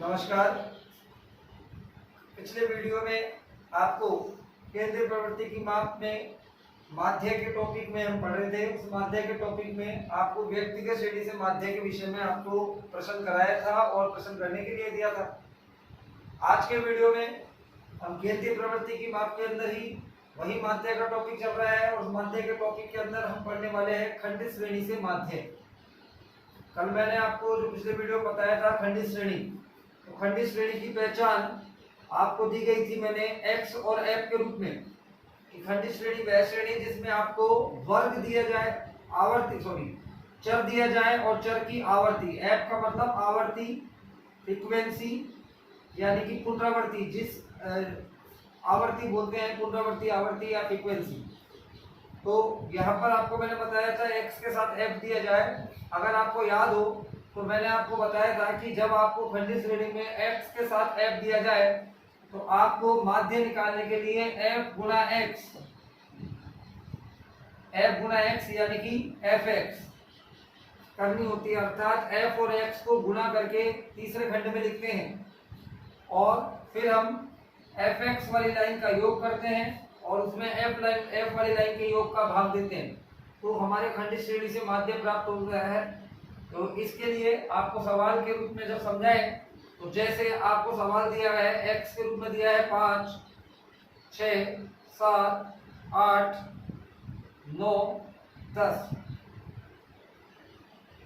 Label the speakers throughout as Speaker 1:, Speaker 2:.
Speaker 1: नमस्कार। पिछले वीडियो में आपको केंद्रीय प्रवृत्ति की माप में माध्य के टॉपिक में हम पढ़ रहे थे। उस माध्य के टॉपिक में आपको व्यक्तिगत श्रेणी से माध्य के विषय में आपको प्रश्न कराया था और प्रश्न करने के लिए दिया था। आज के वीडियो में हम केंद्रीय प्रवृत्ति की माप के अंदर ही वही माध्य का टॉपिक चल रहा है और उस माध्य के टॉपिक के अंदर हम पढ़ने वाले हैं खंडित श्रेणी से माध्य। कल मैंने आपको जो पिछले वीडियो बताया था खंडित श्रेणी, तो खंडित श्रेणी की पहचान आपको दी गई थी मैंने x और f के रूप में कि खंडित श्रेणी वह श्रेणी जिसमें आपको वर्ग दिया जाए, चर दिया जाए और चर की आवर्ती, f का मतलब आवर्ती, फ्रीक्वेंसी यानी कि पुनरावृत्ति, जिस आवर्ती बोलते हैं पुनरावृत्ति, आवर्ती या फ्रीक्वेंसी। तो यहाँ पर आपको मैंने बताया था x के साथ f दिया जाए। अगर आपको याद हो तो मैंने आपको बताया था कि जब आपको खंडित श्रेणी में x के साथ f दिया जाए तो आपको माध्य निकालने के लिए f गुणा x यानी कि fx करनी होती है, अर्थात f और x को गुणा करके तीसरे खंड में लिखते हैं और फिर हम fx वाली लाइन का योग करते हैं और उसमें f वाली लाइन के योग का भाग देते हैं, तो हमारे खंडित श्रेणी से माध्य प्राप्त हो गया है। तो इसके लिए आपको सवाल के रूप में जब समझाएं तो जैसे आपको सवाल दिया है x के रूप में दिया है 5, 6, 7, 8, 9, 10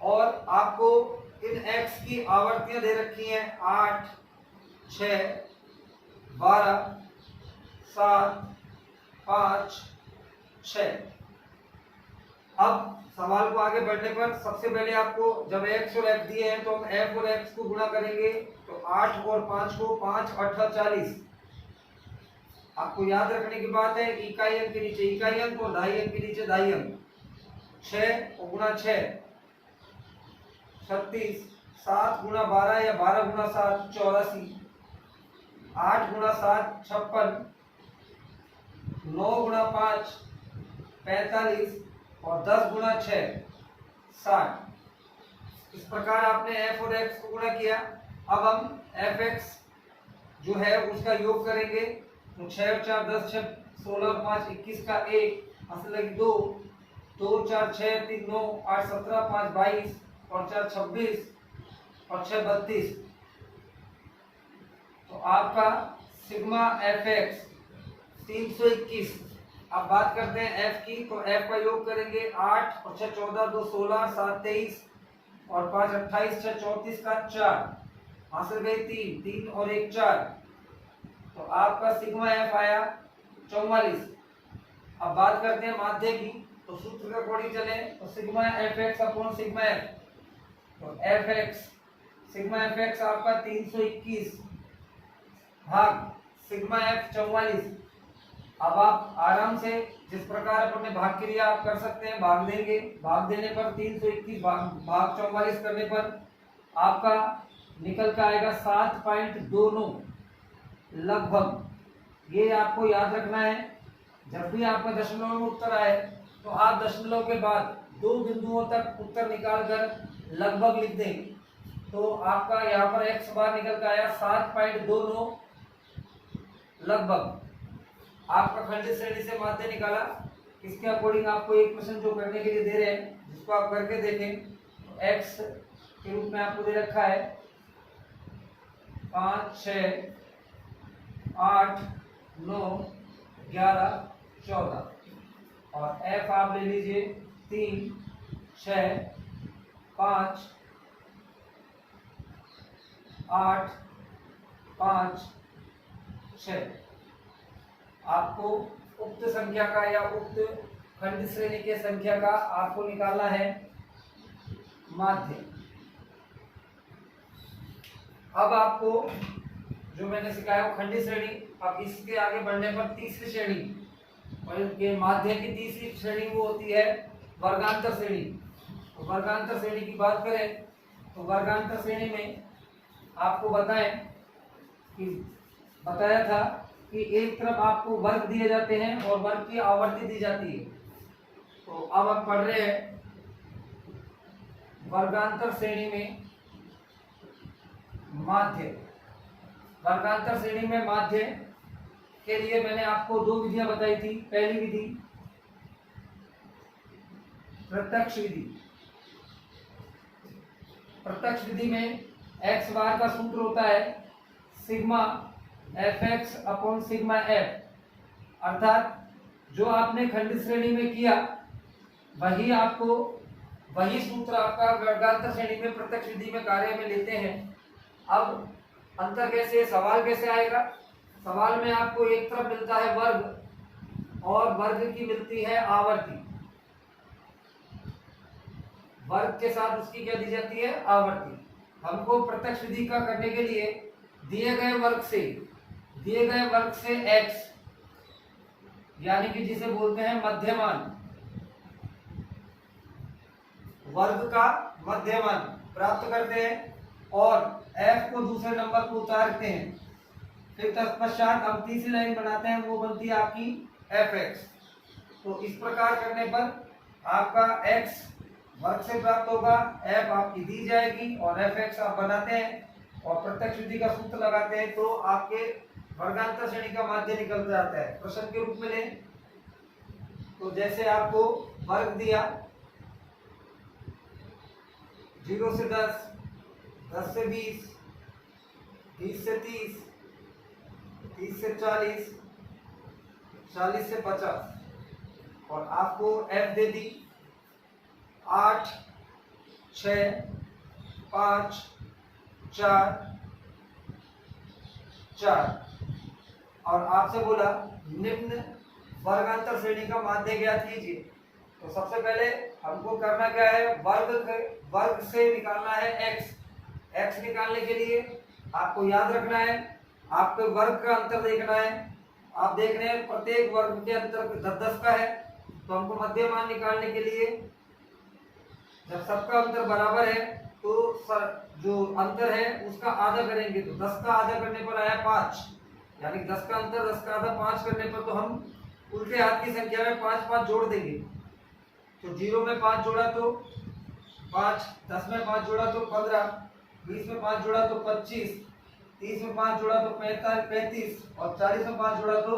Speaker 1: और आपको इन x की आवर्तियां दे रखी हैं 8, 6, 12, 7, 5, 6। अब सवाल को आगे बढ़ने पर सबसे पहले आपको जब x और f दिए हैं तो हम f और x को गुणा करेंगे, तो 8 और 5 को 5 8 40। आपको याद रखने की बात है इकाई अंक के नीचे इकाई अंक और दहाई अंक के नीचे दहाई अंक। 6 और गुणा 6 36, 7 गुणा 12 या 12 गुणा 7 84, 8 गुणा 7 56, 9 गुणा 5 45 और 10 गुणा 6 60। इस प्रकार आपने f और x को गुणा किया। अब हम fx जो है उसका योग करेंगे, तो 6 और 4 10, 6 16 और 5 21 का 1 असल लगी 2, 2 4 6 3 9 8 17 5 22 और 4 26 और 6 32। तो आपका सिग्मा fx 321। अब बात करते हैं f की, तो f का योग करेंगे 8 और 6 14 2 16 7 23 और 5 28 6 34 का 4 हासिल गए 3 3 और 1 4। तो आपका सिग्मा f आया 44। अब बात करते हैं माध्य की, तो सूत्र के अकॉर्डिंग चले तो sigma fx upon sigma f, तो fx सिग्मा fx आपका 321 भाग सिग्मा f 44। अब आप आराम से जिस प्रकार अपने भाग क्रिया आप कर सकते हैं, भाग देंगे, भाग देने पर 321 भाग 44 करने पर आपका निकल का आएगा 7.29 लगभग। ये आपको याद रखना है, जब भी आपका दशमलव में उत्तर आए तो आप दशमलव के बाद 2 बिंदुओं तक उत्तर निकाल कर लगभग लिख दें। तो आपका यहाँ पर x बार निकल का आया 7.29 लगभग। आपका खंडित श्रेणी से माध्य निकाला। इसके अकॉर्डिंग आपको एक प्रश्न जो करने के लिए दे रहे हैं जिसको आप करके देखें, तो x के रूप में आपको दे रखा है 5 6 8 9 11 14 और f आप ले लीजिए 3 6 5 8 5 6। आपको उक्त संख्या का या उक्त खंडित श्रेणी के संख्या का आपको निकालना है माध्य। अब आपको जो मैंने सिखाया वो खंडित श्रेणी। अब इसके आगे बढ़ने पर तीसरी श्रेणी और इनके माध्य की तीसरी श्रेणी वो होती है वर्गांतर श्रेणी। तो वर्गांतर श्रेणी की बात करें तो वर्गांतर श्रेणी में आपको बताया था कि एक तरफ आपको वर्ग दिए जाते हैं और वर्ग की आवर्ती दी जाती है। तो अब हम पढ़ रहे हैं वर्गांतर श्रेणी में माध्य। वर्गांतर श्रेणी में माध्य के लिए मैंने आपको दो विधियां बताई थी। पहली विधि प्रत्यक्ष विधि। प्रत्यक्ष विधि में x बार का सूत्र होता है sigma fx upon sigma f, अर्थात जो आपने खंडित श्रेणी में किया वही सूत्र आपका वर्गांतर श्रेणी में प्रत्यक्ष विधि में कार्य में लेते हैं। अब अंतर कैसे, सवाल कैसे आएगा? सवाल में आपको एक तरफ मिलता है वर्ग और वर्ग की मिलती है आवर्ती। वर्ग के साथ उसकी क्या दी जाती है? आवर्ती। हमको प्रत्यक्ष विधि का करने के लिए दिए गए वर्ग से x यानी कि जिसे बोलते हैं मध्यमान, वर्ग का मध्यमान प्राप्त करते हैं और f को दूसरे नंबर को उतारते हैं। फिर तत्पश्चात हम तीसरी लाइन बनाते हैं, वो बनती है आपकी fx। तो इस प्रकार करने पर आपका x वर्ग से प्राप्त होगा, f आपकी दी जाएगी और fx आप बनाते हैं और प्रत्यक्ष विधि का सूत्र लगाते हैं तो आपके वर्गांतर श्रेणी का माध्य निकल जाता है। प्रश्न के रूप में लें तो जैसे आपको वर्ग दिया 0 से 10, 10 से 20, 20 से 30, 30 से 40, 40 से 50 और आपको f दे दी 8, 6, 5, 4, 4 और आपसे बोला निम्न वर्गांतर श्रेणी का माध्य ज्ञात कीजिए। तो सबसे पहले हमको करना क्या है, वर्ग से निकालना है x निकालने के लिए आपको याद रखना है, आपको वर्ग का अंतर देखना है। आप देख रहे हैं प्रत्येक वर्ग के अंतर 10-10 का है, तो हमको मध्यमान निकालने के लिए जब सबका अंतर बराबर है तो जो अंतर है उसका आधा करेंगे। तो 10 का आधा करने पर आया 5, यानी 10 का अंतर 10 का आधा 5 करने पर तो हम उल्टे हाथ की संख्या में 5 जोड़ देंगे। तो 0 में 5 जोड़ा तो 5, 10 में 5 जोड़ा तो 15, 20 में 5 जोड़ा तो 25, 30 में 5 जोड़ा तो 35 और 40 में 5 जोड़ा तो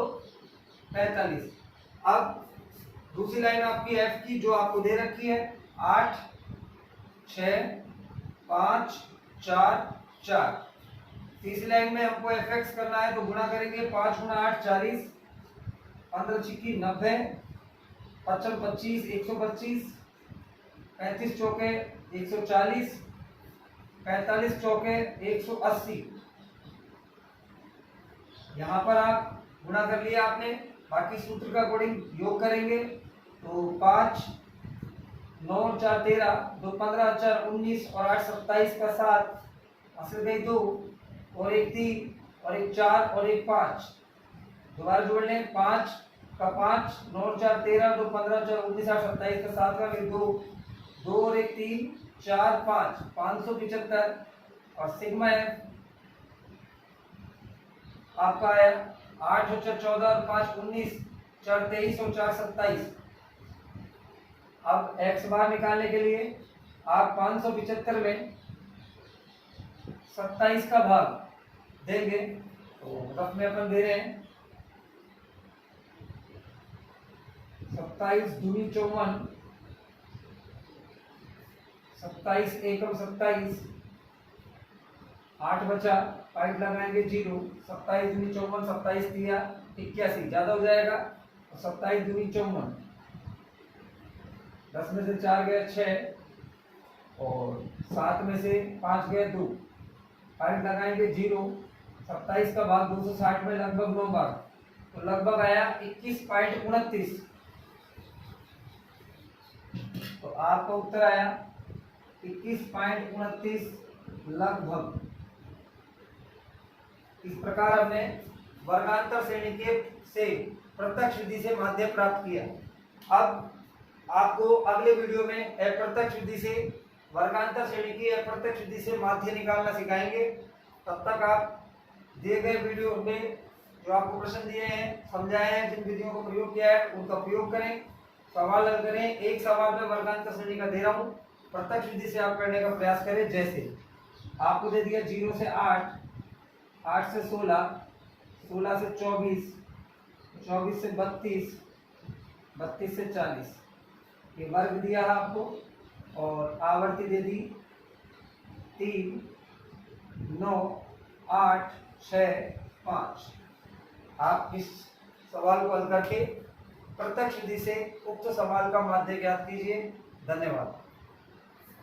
Speaker 1: 45। अब दूसरी लाइन आपकी f की जो आपको दे रखी है 8, 6, 5, 4, 4। तीसरी लाइन में हमको fx करना है तो गुणा करेंगे 5 गुणा 8 40, 15 छिक्की 90, 55 25 125, 35 चौके 140, 45 चौके 180। यहाँ पर आप गुणा कर लिया आपने, बाकी सूत्र का अकॉर्डिंग योग करेंगे तो 5, 9 4 13, 2 15 4 19 और 8 27 का 7, असर गई 2 और 1 3 और 1 4 और 1 5। दोबारा जोड़ लें 5 का 5, 9 4 13, 2 15 4 19 8 27 का 7 का फिर 2 और 1 3 4 5, 575 और सिग्मा एफ आपका आया 8 और 4 14 और 5 19, 4 23 और 4 27। अब x बार निकालने के लिए आप 575 में 27 का भाग देंगे। तो रफ में अपन दे रहे हैं 27 दूनी 54, 27 एकम 27, 8 बचा, पॉइंट लगाएंगे 0, 27 दूनी 54, 27 दिया 81, ज्यादा हो जाएगा। 27 दूनी 54, 10 में से 4 गया 6 और 7 में से 5 गया 2, पॉइंट लगाएंगे 0, 27 का भाग 260 में लगभग 9 बार, तो लगभग आया 21.29। तो आपका उत्तर आया 21.29 लगभग। इस प्रकार हमने वर्गांतर श्रेणी के से प्रत्यक्ष विधि से माध्य प्राप्त किया। अब आपको अगले वीडियो में अप्रत्यक्ष विधि से वर्गांतर श्रेणी की अप्रत्यक्ष विधि से माध्य निकालना सिखाएंगे। तब तक आप दिए गए वीडियो में जो आपको प्रश्न दिए हैं, समझाए हैं, जिन विधियों को प्रयोग किया है उनका प्रयोग करें, सवाल हल करें। एक सवाल में वर्गांतर श्रेणी का दे रहा हूँ, प्रत्यक्ष विधि से आप करने का प्रयास करें। जैसे आपको दे दिया 0 से 8, 8 से 16, 16 से 24, 24 से 32, 32 से 40, ये वर्ग दिया है आपको। और आवर्ती दे दी 3, 9, 8, 6, 5। आप इस सवाल को हल करके प्रत्यक्ष विधि से उक्त सवाल का माध्य ज्ञात कीजिए। धन्यवाद।